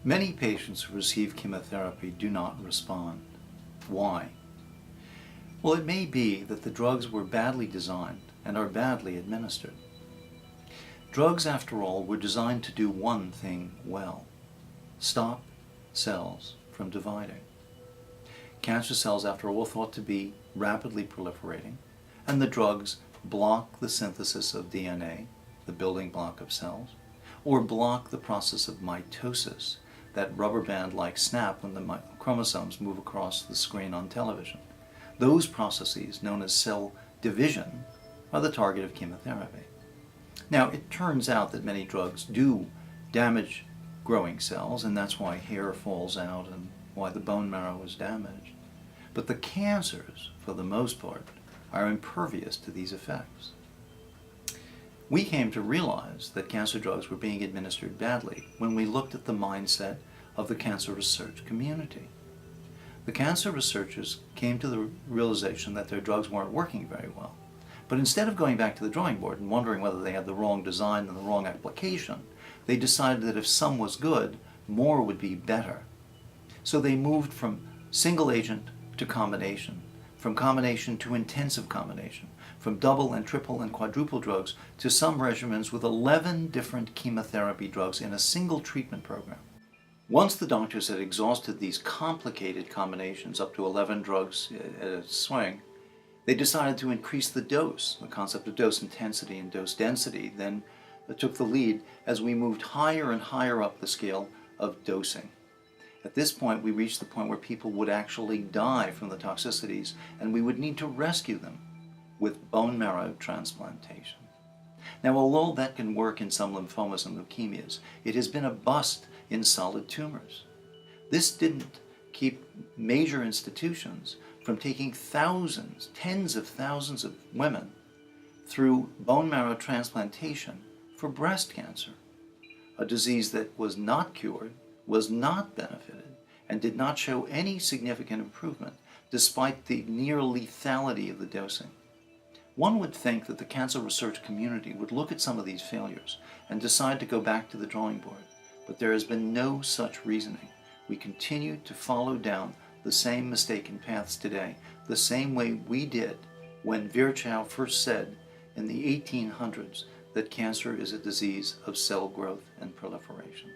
Many patients who receive chemotherapy do not respond. Why? Well, it may be that the drugs were badly designed and are badly administered. Drugs, after all, were designed to do one thing well: stop cells from dividing. Cancer cells, after all, are thought to be rapidly proliferating, and the drugs block the synthesis of DNA, the building block of cells, or block the process of mitosis, that rubber band-like snap when the chromosomes move across the screen on television. Those processes, known as cell division, are the target of chemotherapy. Now, it turns out that many drugs do damage growing cells, and that's why hair falls out and why the bone marrow is damaged. But the cancers, for the most part, are impervious to these effects. We came to realize that cancer drugs were being administered badly when we looked at the mindset of the cancer research community. The cancer researchers came to the realization that their drugs weren't working very well. But instead of going back to the drawing board and wondering whether they had the wrong design and the wrong application, they decided that if some was good, more would be better. So they moved from single agent to combination, from combination to intensive combination, from double and triple and quadruple drugs to some regimens with 11 different chemotherapy drugs in a single treatment program. Once the doctors had exhausted these complicated combinations, up to 11 drugs at a swing, they decided to increase the dose. The concept of dose intensity and dose density then took the lead as we moved higher and higher up the scale of dosing. At this point, we reached the point where people would actually die from the toxicities, and we would need to rescue them with bone marrow transplantation. Now, although that can work in some lymphomas and leukemias, it has been a bust in solid tumors. This didn't keep major institutions from taking thousands, tens of thousands of women through bone marrow transplantation for breast cancer, a disease that was not cured, was not benefited, and did not show any significant improvement despite the near lethality of the dosing. One would think that the cancer research community would look at some of these failures and decide to go back to the drawing board, but there has been no such reasoning. We continue to follow down the same mistaken paths today, the same way we did when Virchow first said in the 1800s that cancer is a disease of cell growth and proliferation.